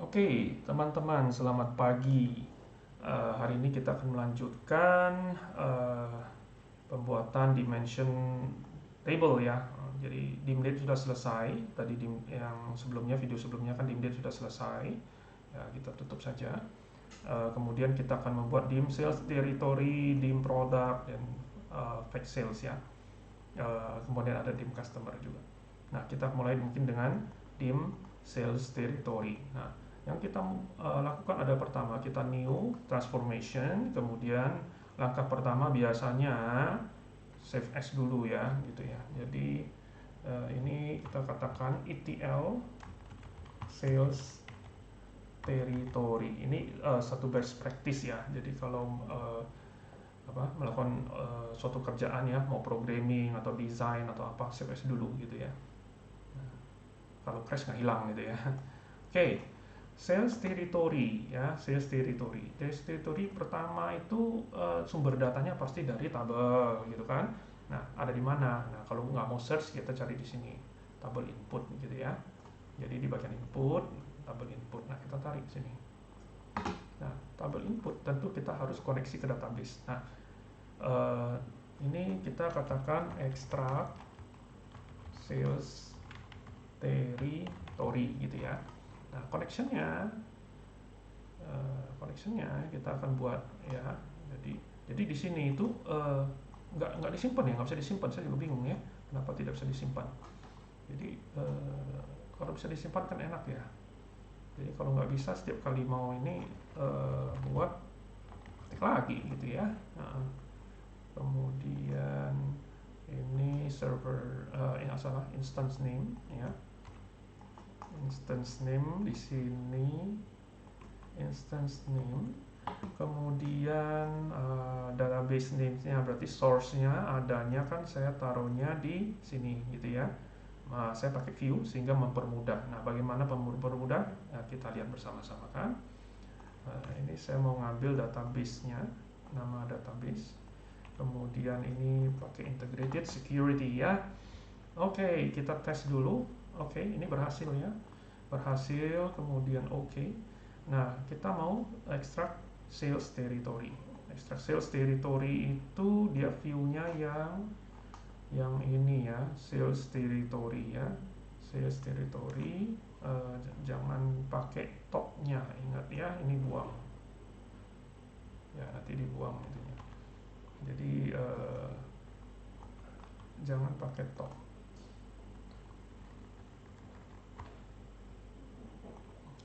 Oke, teman-teman, selamat pagi. Hari ini kita akan melanjutkan pembuatan dimension table ya. Jadi dim date sudah selesai. Tadi yang sebelumnya, video sebelumnya kan dim date sudah selesai. Ya, kita tutup saja. Kemudian kita akan membuat dim sales territory, dim product, dan fact sales ya. Kemudian ada dim customer juga. Nah, kita mulai mungkin dengan dim sales territory. Nah, yang kita lakukan ada pertama kita new transformation, kemudian langkah pertama biasanya save as dulu ya, gitu ya. Jadi ini kita katakan ETL sales territory. Ini satu best practice ya. Jadi kalau melakukan suatu kerjaan ya, mau programming atau design atau apa, save as dulu gitu ya. Nah, kalau crash nggak hilang gitu ya. Oke, sales territory ya, sales territory. Sales territory pertama itu sumber datanya pasti dari tabel gitu kan. Nah, ada di mana? Nah, kalau nggak mau search kita cari di sini, tabel input gitu ya. Jadi di bagian input, tabel input. Nah, kita tarik sini. Nah, tabel input tentu kita harus koneksi ke database. Nah, ini kita katakan extract sales territory gitu ya. Nah, connectionnya kita akan buat ya. Jadi di sini itu nggak disimpan ya, nggak bisa disimpan. Saya juga bingung ya, kenapa tidak bisa disimpan. Jadi kalau bisa disimpan kan enak ya. Jadi kalau nggak bisa setiap kali mau ini buat ketik lagi gitu ya. Nah, kemudian ini server yang salah instance name ya. Instance name di sini, instance name, kemudian database name-nya berarti source-nya adanya kan saya taruhnya di sini gitu ya. Saya pakai view sehingga mempermudah. Nah, bagaimana mempermudah? Nah, kita lihat bersama-sama kan. Ini saya mau ngambil database-nya, nama database. Kemudian ini pakai integrated security ya. Oke, kita tes dulu. Oke, ini berhasil ya. Berhasil, kemudian oke. Nah, kita mau extract sales territory. Extract sales territory itu dia view-nya yang ini ya, sales territory ya. Sales territory, jangan pakai top-nya, ingat ya, ini buang. Ya, nanti dibuang intinya. Jadi jangan pakai top.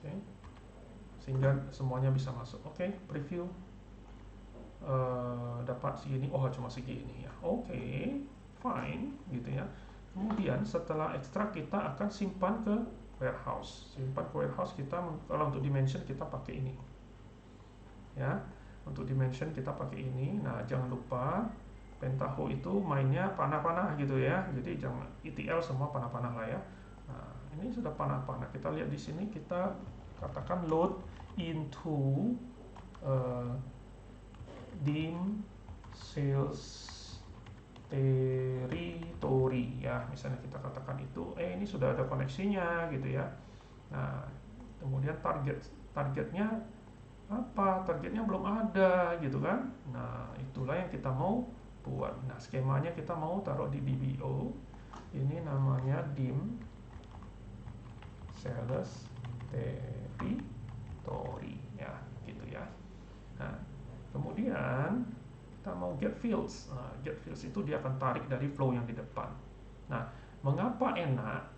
Oke. Sehingga semuanya bisa masuk. Oke, preview. Dapat segini, oh cuma segini ya. Oke, fine gitu ya. Kemudian setelah ekstrak kita akan simpan ke warehouse. Simpan ke warehouse kita, kalau untuk dimension kita pakai ini. Ya, untuk dimension kita pakai ini. Nah, jangan lupa Pentaho itu mainnya panah-panah gitu ya. Jadi jangan ETL semua panah-panah lah ya. Nah, ini sudah panah-panah. Kita lihat di sini, kita katakan load into dim sales territory ya, misalnya kita katakan itu ini sudah ada koneksinya gitu ya. Nah, kemudian targetnya apa, targetnya belum ada gitu kan. Nah, itulah yang kita mau buat. Nah, skemanya kita mau taruh di DBO, ini namanya dim sales territory ya, gitu ya. Nah, kemudian kita mau get fields. Nah, get fields itu dia akan tarik dari flow yang di depan. Nah, mengapa enak?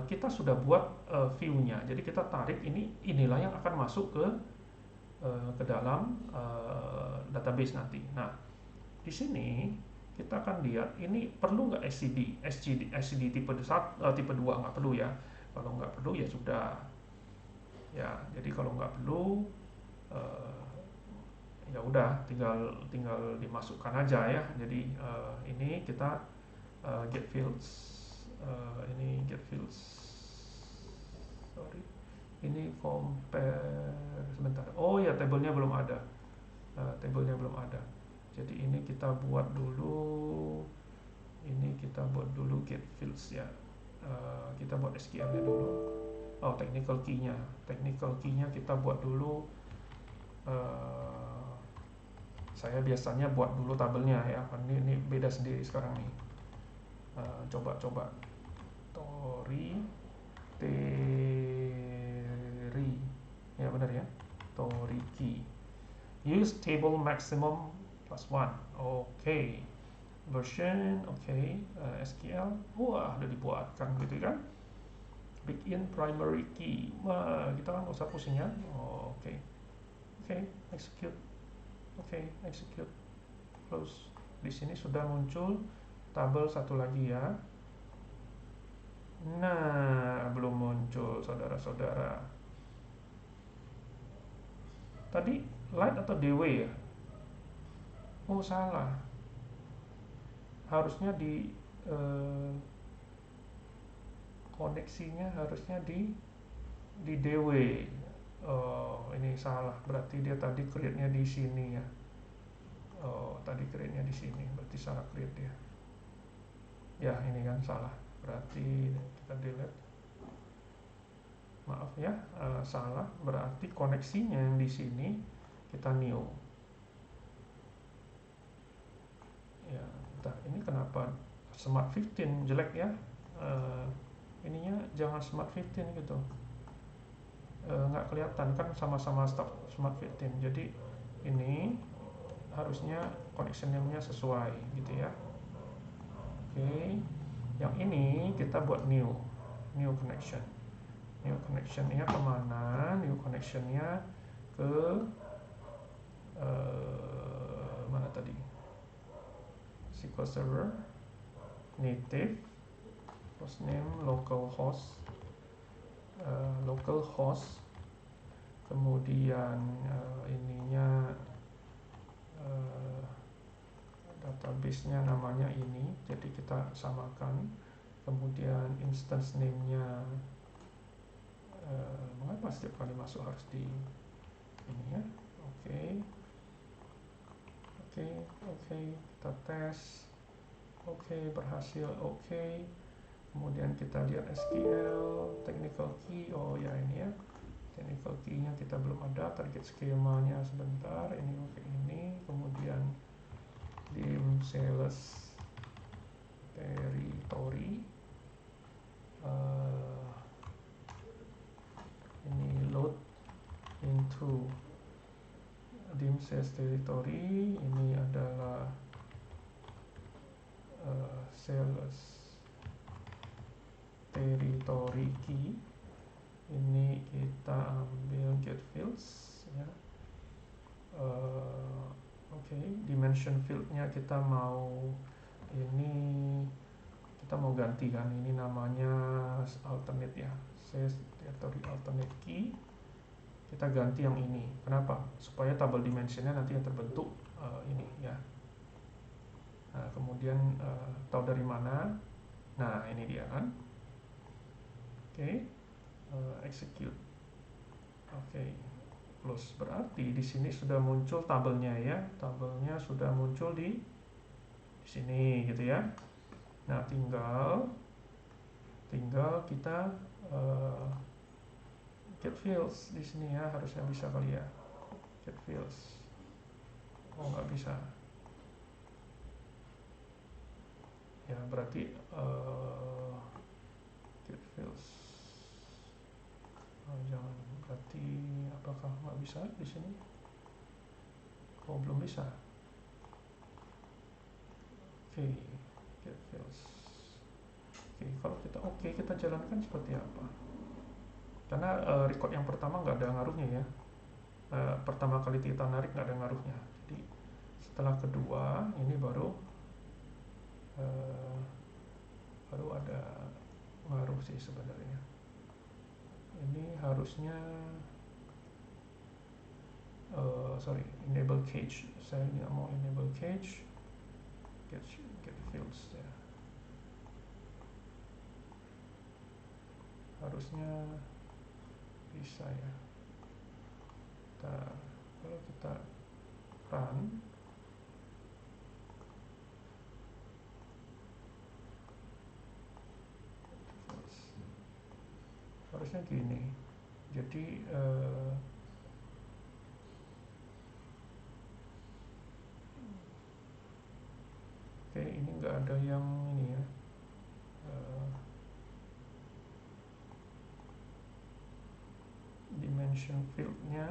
Kita sudah buat view-nya. Jadi kita tarik inilah yang akan masuk ke dalam database nanti. Nah, di sini kita akan lihat ini perlu nggak SCD tipe 1, tipe 2 nggak perlu ya. Kalau nggak perlu ya sudah. Ya, jadi kalau nggak perlu ya udah tinggal dimasukkan aja ya. Jadi ini kita get fields, ini get fields, sorry, ini compare sebentar. Oh ya, tabelnya belum ada, jadi ini kita buat dulu, get fields ya. Kita buat SQL nya dulu. Oh, technical key-nya kita buat dulu. eh, saya biasanya buat dulu tabelnya ya. Ini beda sendiri sekarang nih. Coba Tori Teri, ya benar ya, Tori key. Use table maximum +1. Oke. Version, oke. SQL, wah udah dibuatkan gitu kan. Begin primary key, wah kita kan nggak usah pusing ya. Oke. Execute. Execute. Close. Di sini sudah muncul tabel satu lagi ya. Nah, belum muncul saudara-saudara. Tadi light atau DW ya? Oh, salah. Harusnya di koneksinya harusnya di DW. Oh, ini salah. Berarti dia tadi create-nya di sini ya. Oh, tadi create-nya di sini. Berarti salah create dia. Ya, ini kan salah. Berarti kita delete. Maaf ya, salah. Berarti koneksinya yang di sini kita new. Ya, entah ini kenapa Smart 15 jelek ya. Ininya jangan Smart 15 gitu. Nggak kelihatan kan sama-sama Smart 15. Jadi ini harusnya connection name-nya sesuai gitu ya. Oke. Yang ini kita buat new connection. New connection-nya kemana? New connection-nya ke mana tadi? SQL Server, native, hostname, localhost, kemudian ininya database-nya namanya ini, jadi kita samakan. Kemudian instance name-nya, mengapa setiap kali masuk harus di ini ya. Oke, kita tes. Berhasil. Kemudian kita lihat SQL technical key. Oh ya, ini ya, technical key-nya kita belum ada. Target skemanya sebentar, ini ini. Kemudian dim sales territory, ini load into dim sales territory. Ini adalah sales territory key. Ini kita ambil get fields ya. Dimension fieldnya kita mau ganti kan, ini namanya alternate ya, sales territory alternate key. Kita ganti yang ini. Kenapa? Supaya tabel dimensionnya nanti yang terbentuk ini ya. Nah, kemudian tahu dari mana? Nah, ini dia kan. Execute. Close. Berarti di sini sudah muncul tabelnya ya. Tabelnya sudah muncul di sini gitu ya. Nah, tinggal kita get fields di sini ya, harusnya bisa kali ya. Get fields. Oh, nggak bisa. Ya, berarti get fields. Jangan, berarti apakah nggak bisa di sini? Oh, belum bisa. Get fields. Kalau kita jalankan seperti apa? Karena record yang pertama nggak ada ngaruhnya ya. Pertama kali kita narik nggak ada ngaruhnya. Jadi setelah kedua ini baru ada ngaruh sih sebenarnya. Ini harusnya enable cache. Saya nggak mau enable cache. Get fields ya. Harusnya bisa ya. Kalau kita run, harusnya gini. Jadi oke, ini nggak ada yang ini ya. Dimension fieldnya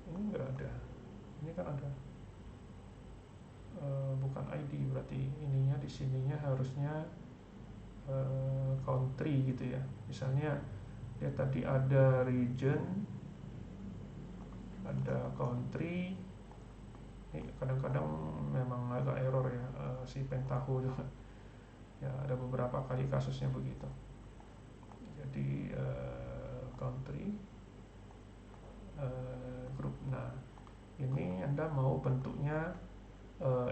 ini nggak ada. Ini kan ada bukan ID, berarti ininya di sininya harusnya country gitu ya. Misalnya dia tadi ada region, ada country. Ini kadang-kadang memang agak error ya, si Pentaho juga ya, ada beberapa kali kasusnya begitu. Jadi country group. Nah, ini Anda mau bentuknya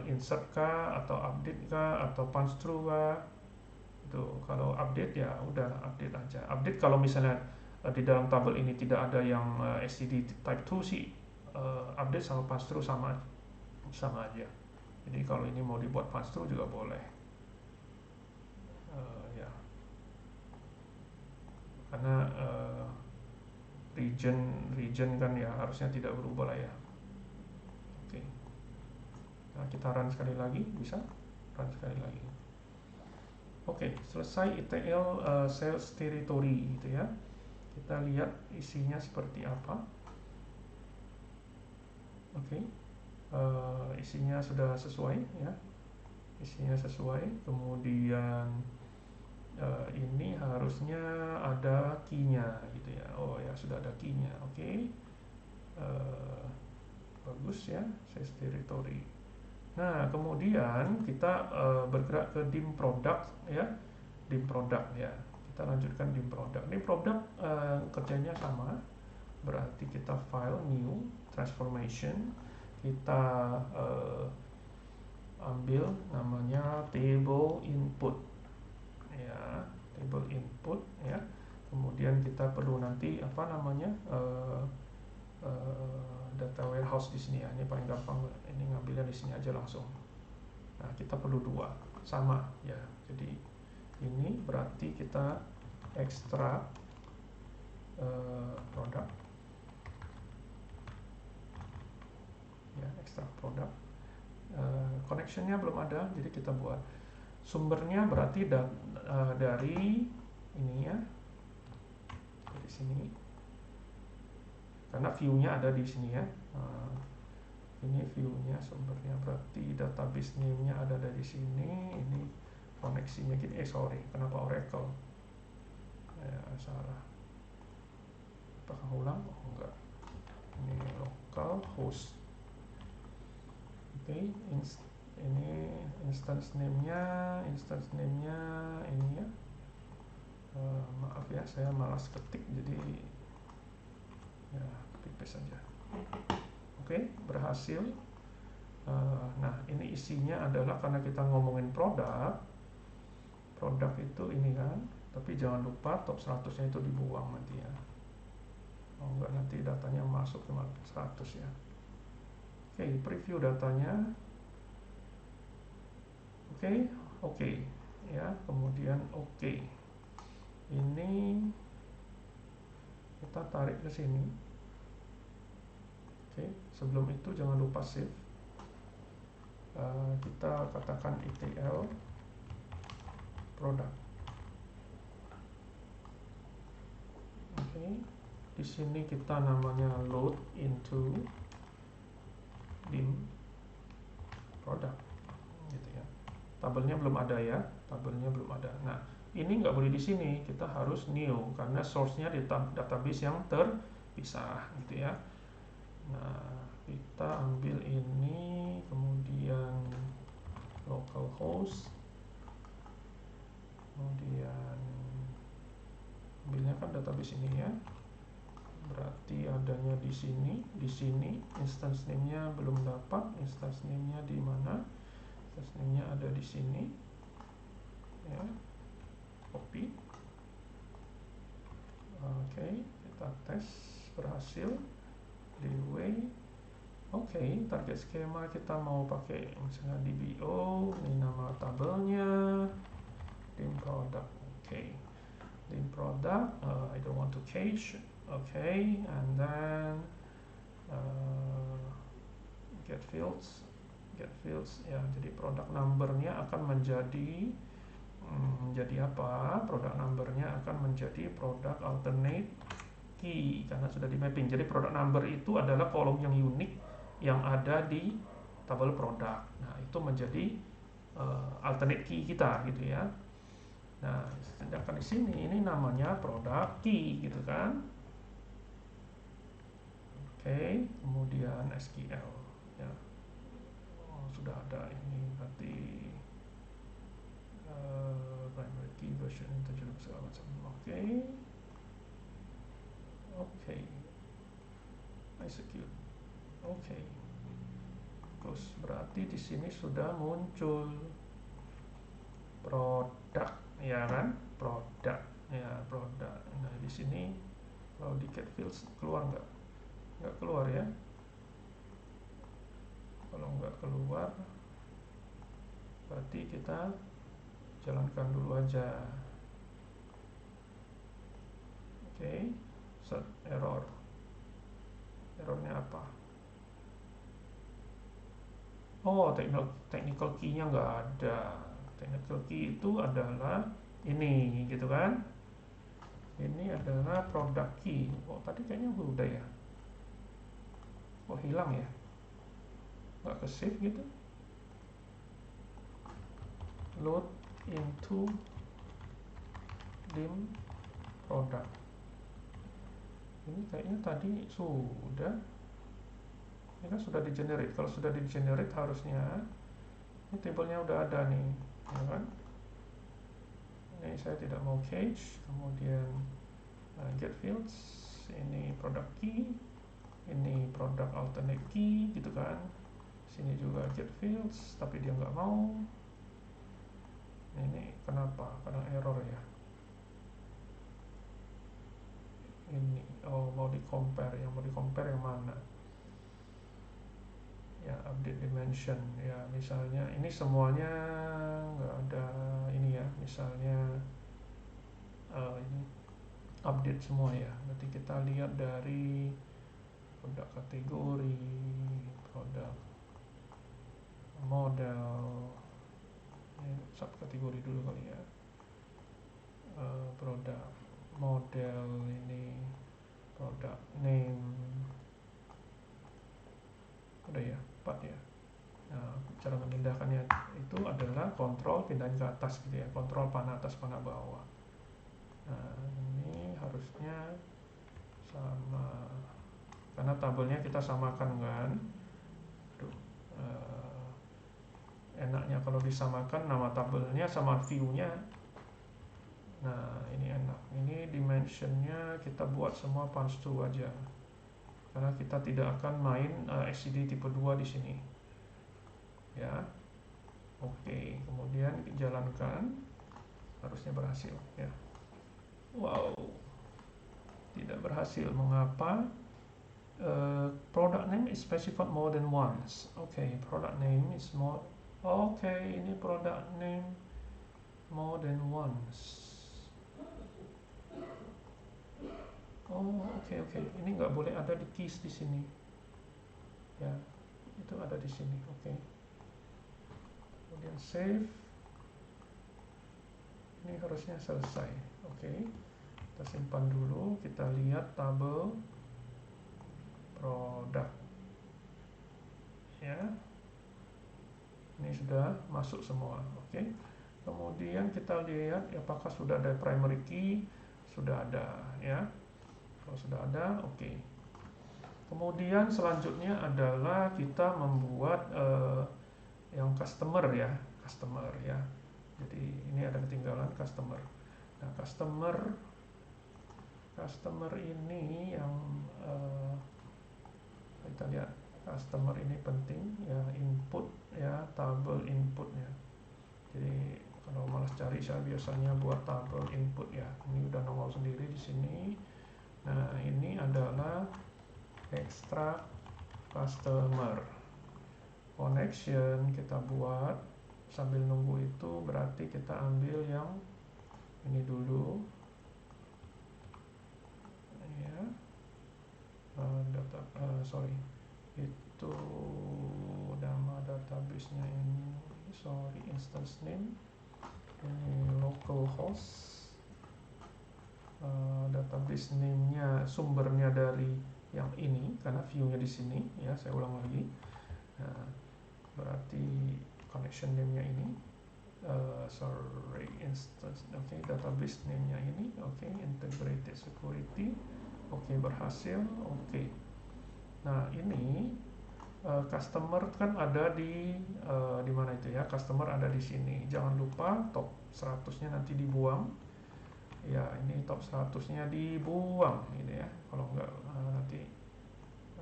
insert kah, atau update kah, atau punch through kah? Itu kalau update ya udah update aja. Update kalau misalnya di dalam tabel ini tidak ada yang std type 2 sih, update sama punch through sama aja. Jadi kalau ini mau dibuat punch through juga boleh. Ya, karena region kan ya harusnya tidak berubah lah ya. Oke. Nah, kita run sekali lagi, bisa run sekali lagi. Oke, selesai ETL sales territory gitu ya. Kita lihat isinya seperti apa. Oke, isinya sudah sesuai ya. Isinya sesuai. Kemudian ini harusnya ada key-nya gitu ya. Oh ya, sudah ada key-nya. Oke. Bagus ya, sales territory. Nah, kemudian kita bergerak ke dim product ya. Dim product ya. Kita lanjutkan dim product. Dim product kerjanya sama. Berarti kita file new transformation. Kita ambil namanya table input ya, table input ya. Kemudian kita perlu nanti apa namanya data warehouse di sini ya. Ini paling gampang, ini ngambilnya di sini aja langsung. Nah, kita perlu dua sama ya. Jadi ini berarti kita ekstrak produk ya, ekstrak produk. Connectionnya belum ada, jadi kita buat. Sumbernya berarti dari ini ya, dari sini. Karena view-nya ada di sini ya. Ini view-nya, sumbernya berarti database name-nya ada dari sini. Ini koneksinya gini. Sorry, kenapa Oracle? Ya, salah. Apakah ulang? Oh, enggak. Ini local host. Oke, ini instance name-nya ini ya. Maaf ya, saya malas ketik, jadi ya copy paste saja. Oke, berhasil. Nah, ini isinya adalah karena kita ngomongin produk itu ini kan, tapi jangan lupa top 100-nya itu dibuang nanti ya. Oh enggak, nanti datanya masuk ke 100 ya. Oke, preview datanya. Oke ya, kemudian oke. Ini kita tarik ke sini. Oke, sebelum itu jangan lupa save. Kita katakan ETL product. Oke, di sini kita namanya load into dim product gitu ya. Tabelnya belum ada ya, tabelnya belum ada. Nah, ini nggak boleh di sini, kita harus new karena source-nya di database yang terpisah gitu ya. Nah, kita ambil ini, kemudian localhost, kemudian ambilnya kan database ini ya. Berarti adanya di sini, instance name-nya belum dapat, instance name-nya di mana? Instance name-nya ada di sini. Ya. Copy. Oke, kita tes, berhasil. Dway. Oke, target skema kita mau pakai misalnya DBO, ini nama tabelnya, dim product. Oke, dim product product, I don't want to cache, okay, and then get fields ya, jadi product numbernya akan menjadi apa? Product numbernya akan menjadi product alternate key karena sudah di mapping. Jadi product number itu adalah kolom yang unik yang ada di tabel produk. Nah, itu menjadi alternate key kita gitu ya. Nah, sedangkan di sini ini namanya product key gitu kan. Oke, kemudian SQL ya. Oh, sudah ada ini berarti primary key version integer segala macam. Oke, execute. Oke. Terus berarti di sini sudah muncul produk ya kan, produk ya, produk. Nah, di sini kalau di get fields keluar nggak keluar ya. Kalau nggak keluar berarti kita jalankan dulu aja. Oke, set errornya apa? Oh, technical key-nya nggak ada. Technical key itu adalah ini gitu kan. Ini adalah product key. Oh, tadi kayaknya udah ya. Oh, hilang ya. Nggak ke save gitu. Load into dim product. Ini kayaknya tadi sudah. Ini kan sudah di generate. Kalau sudah di generate harusnya ini tabelnya udah ada nih, ya kan? Ini saya tidak mau cache, kemudian get fields, ini product key, ini product alternate key gitu kan. Sini juga get fields, tapi dia nggak mau. Ini kenapa? Karena error ya. Ini mau di compare, yang mana? Ya, update dimension ya, misalnya ini semuanya nggak ada ini ya, misalnya ini update semua ya. Nanti kita lihat dari produk kategori, produk model, ini subkategori dulu kali ya. Produk model, ini produk name, udah ya, 4 ya. Nah, cara memindahkannya itu adalah kontrol pindahin ke atas gitu ya, kontrol panah atas panah bawah. Nah, ini harusnya sama, karena tabelnya kita samakan kan. Enaknya kalau disamakan nama tabelnya sama view-nya. Nah, ini enak. Ini dimensionnya kita buat semua punch to aja, karena kita tidak akan main XCD tipe 2 di sini ya. Oke, kemudian jalankan, harusnya berhasil ya. Wow, tidak berhasil. Mengapa? Product name is specified more than once. Oke, product name is more. Oke, ini product name more than once. Oh, oke. Ini nggak boleh ada di keys di sini ya, itu ada di sini. Oke. Kemudian save. Ini harusnya selesai. Oke, kita simpan dulu. Kita lihat tabel produk ya, ini sudah masuk semua. Oke, kemudian kita lihat apakah sudah ada primary key. Sudah ada ya. Kalau sudah ada, oke. Kemudian selanjutnya adalah kita membuat yang customer ya, jadi ini ada ketinggalan customer. Nah, customer ini yang kita lihat, customer ini penting ya, input ya, tabel inputnya. Jadi kalau malas cari, saya biasanya buat tabel input ya. Ini udah nongol sendiri di sini. Nah, ini adalah extract customer connection. Kita buat sambil nunggu itu, berarti kita ambil yang ini dulu. instance name, ini localhost, database name-nya sumbernya dari yang ini karena view-nya di sini ya. Saya ulang lagi. Nah, berarti connection name-nya ini, sorry, instance, oke, database name-nya ini, oke, integrated security, oke, berhasil, oke. Nah, ini customer kan ada di mana itu ya? Customer ada di sini. Jangan lupa top 100-nya nanti dibuang. Ya, ini top 100-nya dibuang gitu ya. Kalau enggak nanti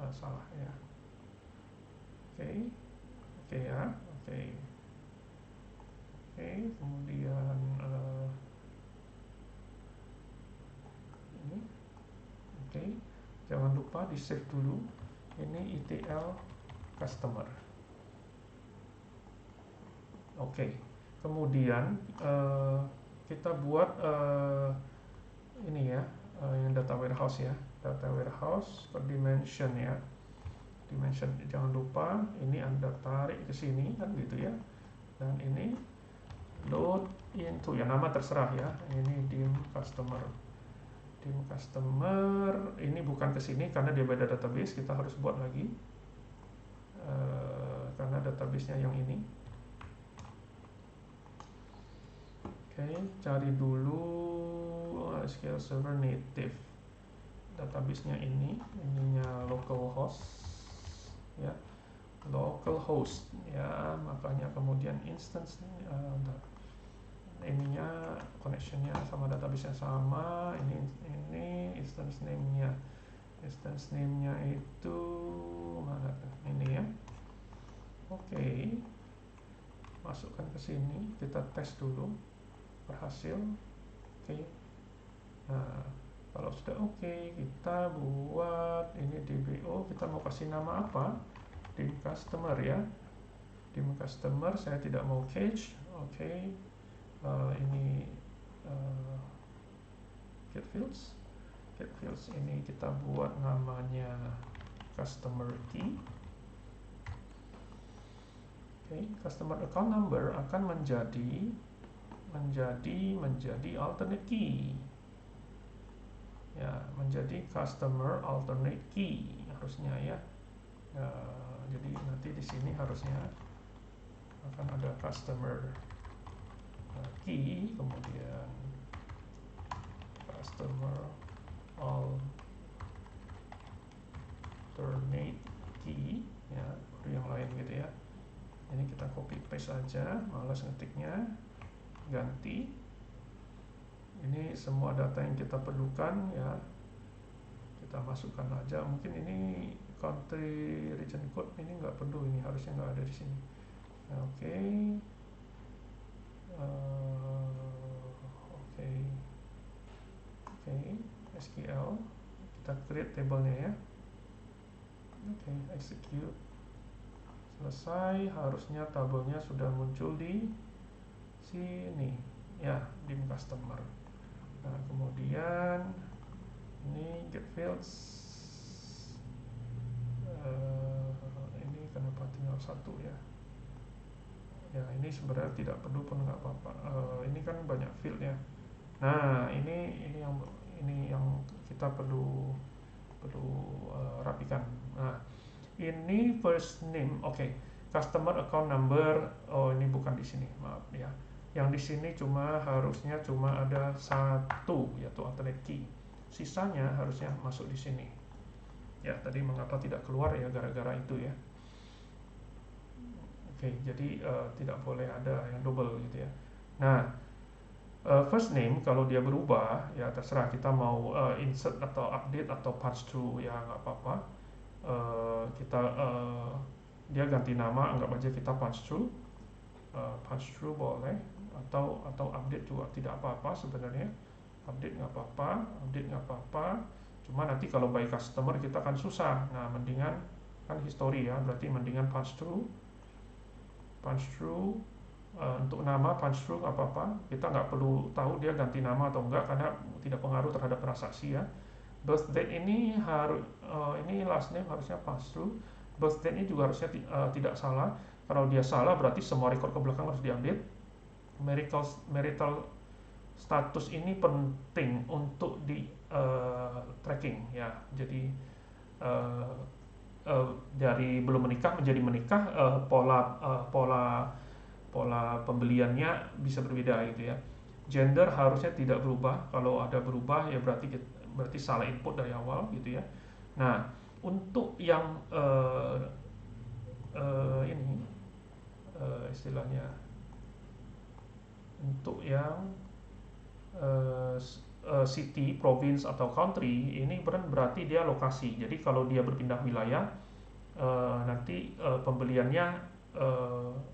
salah ya. Oke. Oke ya. Oke. Oke, kemudian ini. Oke. Jangan lupa di save dulu. Ini ETL customer. Oke. Kemudian kita buat ini ya, yang data warehouse ya. Data warehouse per dimension ya. Dimension jangan lupa ini Anda tarik ke sini kan gitu ya. Dan ini load into ya, nama terserah ya. Ini dim customer. Dim customer ini bukan ke sini karena dia beda database, kita harus buat lagi. Karena database-nya yang ini. Oke, cari dulu SQL Server Native. Database-nya ininya localhost ya. Localhost ya, makanya kemudian instance ininya connection-nya sama database-nya sama. Ini instance name-nya. Instance name-nya itu mana tuh? Ini ya. Oke. Masukkan ke sini, kita tes dulu. Berhasil. Oke. Nah, kalau sudah oke, kita buat ini DBO. Kita mau kasih nama apa? Dim customer ya. Dim customer, saya tidak mau cache. Oke. Ini get fields. Get fields ini kita buat namanya customer key. Oke, customer account number akan menjadi alternate key ya, menjadi customer alternate key harusnya ya. Jadi nanti di sini harusnya akan ada customer key, kemudian customer alternate key ya, baru yang lain gitu ya. Ini kita copy paste aja, malas ngetiknya, ganti. Ini semua data yang kita perlukan ya, kita masukkan aja. Mungkin ini country region code ini nggak perlu, ini harusnya nggak ada di sini. Oke. Oke, SQL kita create tabelnya ya. Oke, execute. Selesai, harusnya tabelnya sudah muncul di sini ya, dim customer. Nah, kemudian ini get fields. Ini kenapa tinggal satu ya? Ya, ini sebenarnya tidak perlu pun nggak apa-apa. Ini kan banyak field ya. Nah, ini yang kita perlu rapikan. Nah, ini first name, oke. Customer account number, oh ini bukan di sini, maaf ya. Yang di sini harusnya cuma ada satu, yaitu alternate key. Sisanya harusnya masuk di sini. Ya, tadi mengapa tidak keluar ya, gara-gara itu ya. Oke, jadi tidak boleh ada yang double gitu ya. Nah, first name kalau dia berubah ya terserah, kita mau insert atau update atau patch through ya nggak apa-apa. Dia ganti nama, anggap aja kita patch through boleh, atau update juga tidak apa-apa sebenarnya. Update nggak apa-apa, cuma nanti kalau by customer kita kan susah. Nah, mendingan kan history ya, berarti mendingan patch through. Untuk nama punch through nggak apa-apa, kita nggak perlu tahu dia ganti nama atau enggak karena tidak pengaruh terhadap transaksi ya. Birth date ini ini last name harusnya pass through. Birth date ini juga harusnya tidak salah. Kalau dia salah berarti semua record ke belakang harus diupdate. marital status ini penting untuk di tracking ya. Jadi uh, dari belum menikah menjadi menikah, pola pembeliannya bisa berbeda gitu ya. Gender harusnya tidak berubah. Kalau ada berubah ya berarti salah input dari awal gitu ya. Nah, untuk yang ini istilahnya, untuk yang city, province atau country, ini berarti dia lokasi. Jadi kalau dia berpindah wilayah, nanti pembeliannya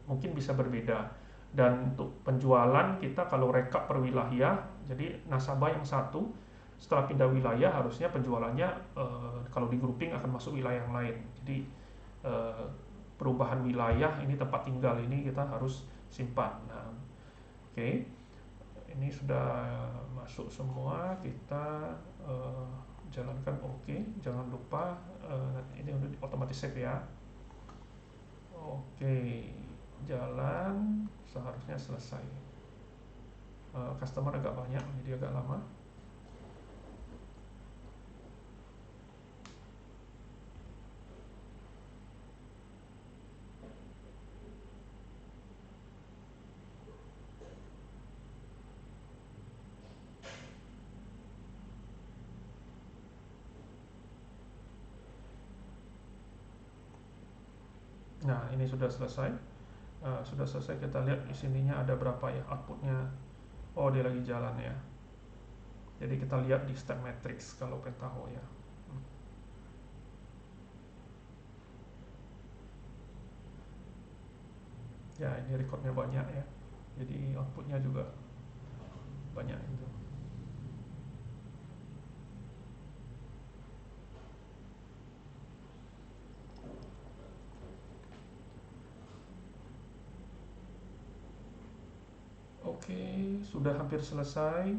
mungkin bisa berbeda. Dan untuk penjualan kita kalau rekap per wilayah, jadi nasabah yang satu setelah pindah wilayah harusnya penjualannya kalau di grouping akan masuk wilayah yang lain. Jadi perubahan wilayah ini tempat tinggal ini kita harus simpan. Nah, oke. Ini sudah masuk semua, kita jalankan. Oke. Jangan lupa ini udah otomatis save ya. Oke, jalan, seharusnya selesai. Customer agak banyak, jadi agak lama. Nah, ini sudah selesai. Sudah selesai, kita lihat di sininya ada berapa ya outputnya. Oh, dia lagi jalan ya. Jadi kita lihat di step matrix kalau Pentaho ya. Ya, ini recordnya banyak ya. Jadi outputnya juga banyak itu. Oke, sudah hampir selesai.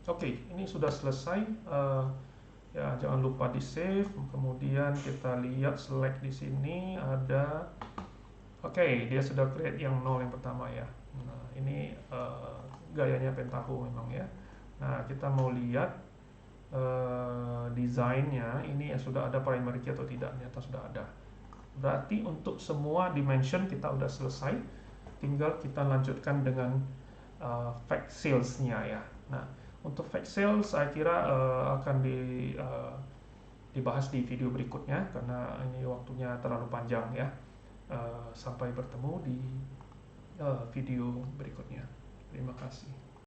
Oke, ini sudah selesai. Ya, jangan lupa di save. Kemudian kita lihat select di sini ada. Oke, dia sudah create yang 0 yang pertama ya. Nah, ini gayanya Pentaho memang ya. Nah, kita mau lihat desainnya. Ini sudah ada primary key atau tidak? Ternyata sudah ada. Berarti untuk semua dimension kita udah selesai. Tinggal kita lanjutkan dengan fact sales-nya ya. Nah, untuk fact sales saya kira akan dibahas di video berikutnya karena ini waktunya terlalu panjang ya. Sampai bertemu di video berikutnya. Terima kasih.